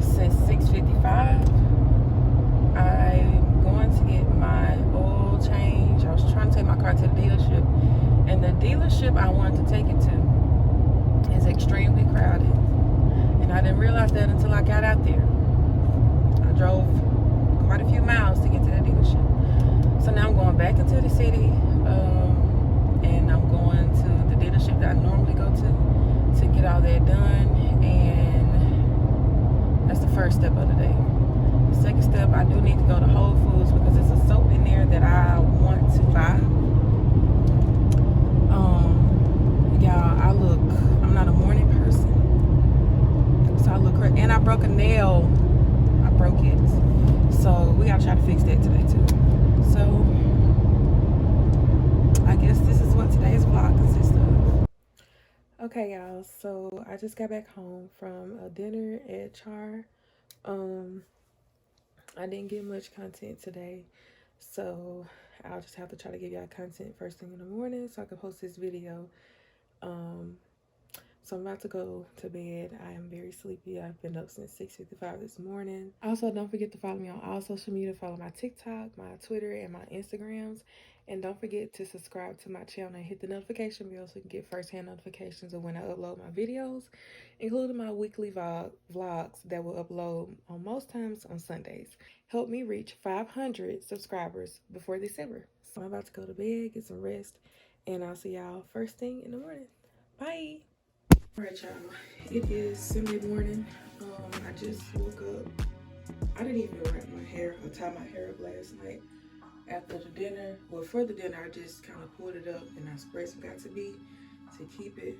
since 6:55. I'm going to get my oil change. I was trying to take my car to the dealership, and the dealership I wanted to take it to is extremely crowded, and I didn't realize that until I got out there. I drove quite a few miles to get to the dealership. So now I'm going back into the city, and I'm going to the dealership that I normally go to get all that done. And that's the first step of the day. The second step, I do need to go to Whole Foods because there's a soap in there that I want to buy. Y'all, I'm not a morning person, so I look crazy. And I broke a nail. I broke it. So we gotta try to fix that today too. So I guess this is what today's vlog consists of. Okay, y'all, so I just got back home from a dinner at Char. I didn't get much content today, so I'll just have to try to give y'all content first thing in the morning so I can post this video. So I'm about to go to bed. I am very sleepy. I've been up since 6:55 this morning. Also, don't forget to follow me on all social media. Follow my TikTok, my Twitter, and my Instagrams. And don't forget to subscribe to my channel and hit the notification bell so you can get first-hand notifications of when I upload my videos, including my weekly vlogs that will upload on most times on Sundays. Help me reach 500 subscribers before December. So I'm about to go to bed, get some rest, and I'll see y'all first thing in the morning. Bye. All right, y'all, it is Sunday morning. I just woke up. I didn't even wrap my hair or tie my hair up last night after the dinner. Well, for the dinner, I just kind of pulled it up and I sprayed some Got2b to keep it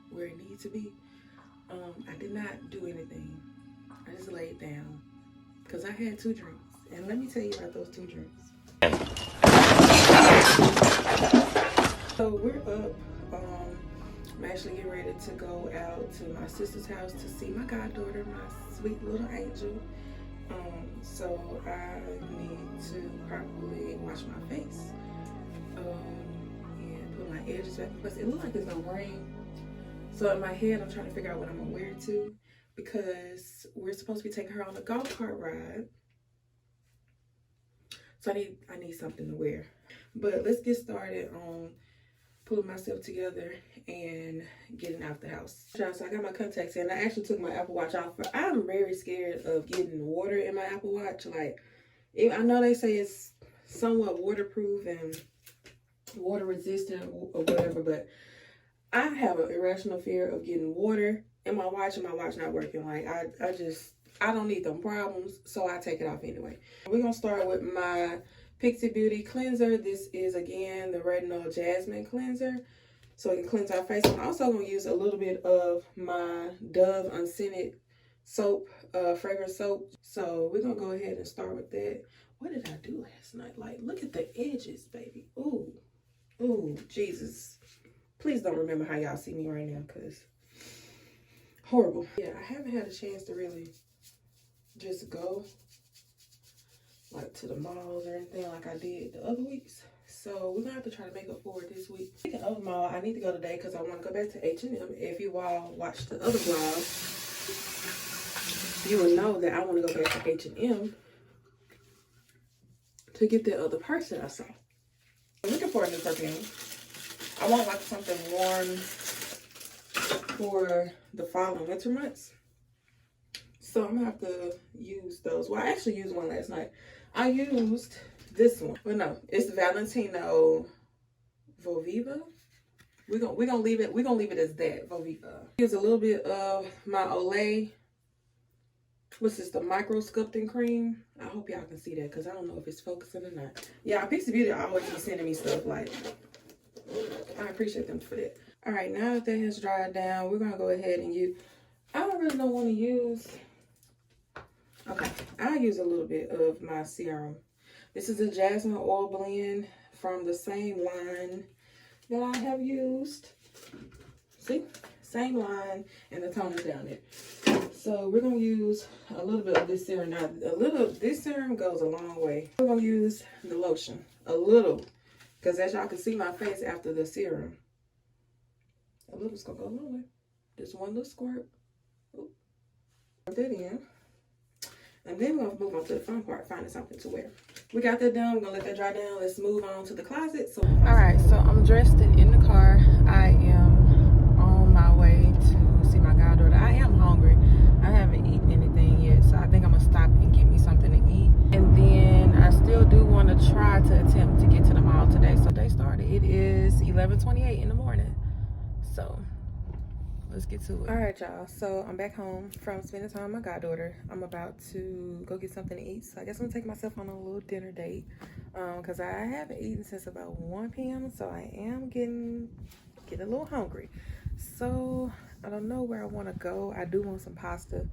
where it needs to be. I did not do anything. I just laid down because I had 2 drinks. And let me tell you about those 2 drinks. So we're up. I'm actually getting ready to go out to my sister's house to see my goddaughter, my sweet little angel. So I need to properly wash my face and put my edges back in place. It looks like it's gonna rain. So in my head, I'm trying to figure out what I'm gonna wear to, because we're supposed to be taking her on a golf cart ride. So I need something to wear. But let's get started on pulling myself together and getting out the house. So I got my contacts in. I actually took my Apple Watch off. I'm very scared of getting water in my Apple Watch. Like, I know they say it's somewhat waterproof and water resistant or whatever, but I have an irrational fear of getting water in my watch and my watch not working. Like, I don't need them problems, so I take it off anyway. We're gonna start with my Pixie Beauty cleanser. This is again the Retinol Jasmine cleanser, so it can cleanse our face. I'm also gonna use a little bit of my Dove unscented soap, fragrance soap. So we're gonna go ahead and start with that. What did I do last night? Like, look at the edges, baby. Ooh, Jesus. Please don't remember how y'all see me right now, because horrible. Yeah, I haven't had a chance to really just go like to the malls or anything like I did the other weeks. So we're gonna have to try to make up for it this week. Speaking of mall, I need to go today because I want to go back to H&M. If you all watched the other vlog, you will know that I want to go back to H&M to get the other purse that I saw. I'm looking for a new perfume. I want like something warm for the fall and winter months. So I'm gonna have to use those. Well, I actually used one last night. I used this one. Well, no, it's Valentino Voviva. We're gonna leave it as that, Voviva. Use a little bit of my Olay. What's this? The micro sculpting cream. I hope y'all can see that because I don't know if it's focusing or not. Yeah, Pixie Beauty always be sending me stuff. Like, I appreciate them for that. All right, now that that has dried down, we're gonna go ahead and use. I don't really don't want to use. Okay, I'll use a little bit of my serum. This is a jasmine oil blend from the same line that I have used. See? Same line, and the toner's down there. So we're gonna use a little bit of this serum. Now, this serum goes a long way. We're gonna use the lotion, a little, because as y'all can see my face after the serum. A little's gonna go a long way. Just one little squirt. Oop. Put that in. And then we're gonna move on to the fun part, finding something to wear. We got that done. We're gonna let that dry down. Let's move on to the closet. So, all right. So I'm dressed and in the car. I am on my way to see my goddaughter. I am hungry. I haven't eaten anything yet, so I think I'm gonna stop and get me something to eat. And then I still do want to try to attempt to get to the mall today. So they started. It is 11:28 in the morning. So let's get to it. All right, y'all. So I'm back home from spending time with my goddaughter. I'm about to go get something to eat. So I guess I'm gonna take myself on a little dinner date because I haven't eaten since about 1 p.m. So I am getting a little hungry. So I don't know where I want to go. I do want some pasta.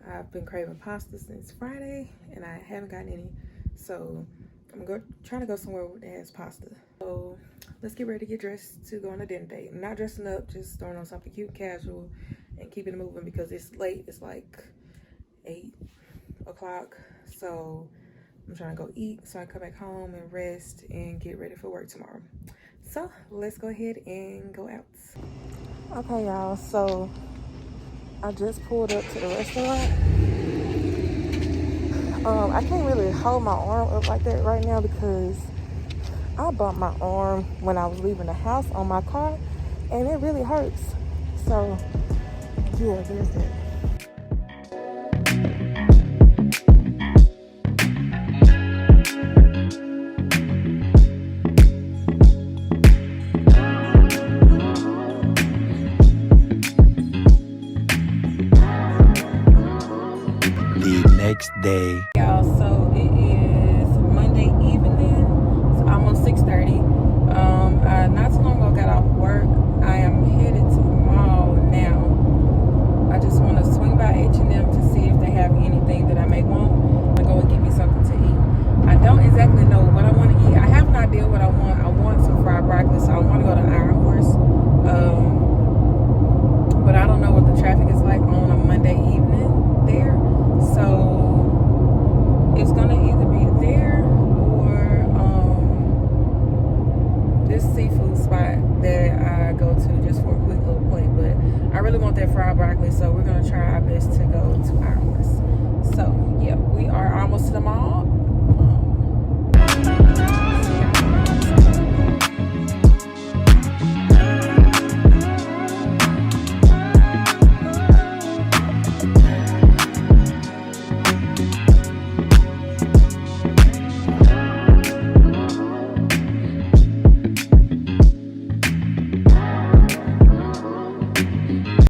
I've been craving pasta since Friday and I haven't gotten any. So I'm trying to go somewhere that has pasta. So let's get ready to get dressed to go on a dinner date. I'm not dressing up, just throwing on something cute, casual, and keeping it moving because it's late. It's like 8 o'clock. So I'm trying to go eat so I can come back home and rest and get ready for work tomorrow. So let's go ahead and go out. Okay, y'all. So I just pulled up to the restaurant. I can't really hold my arm up like that right now because I bumped my arm when I was leaving the house on my car and it really hurts. So yeah, there's that. The next day. Y'all, so it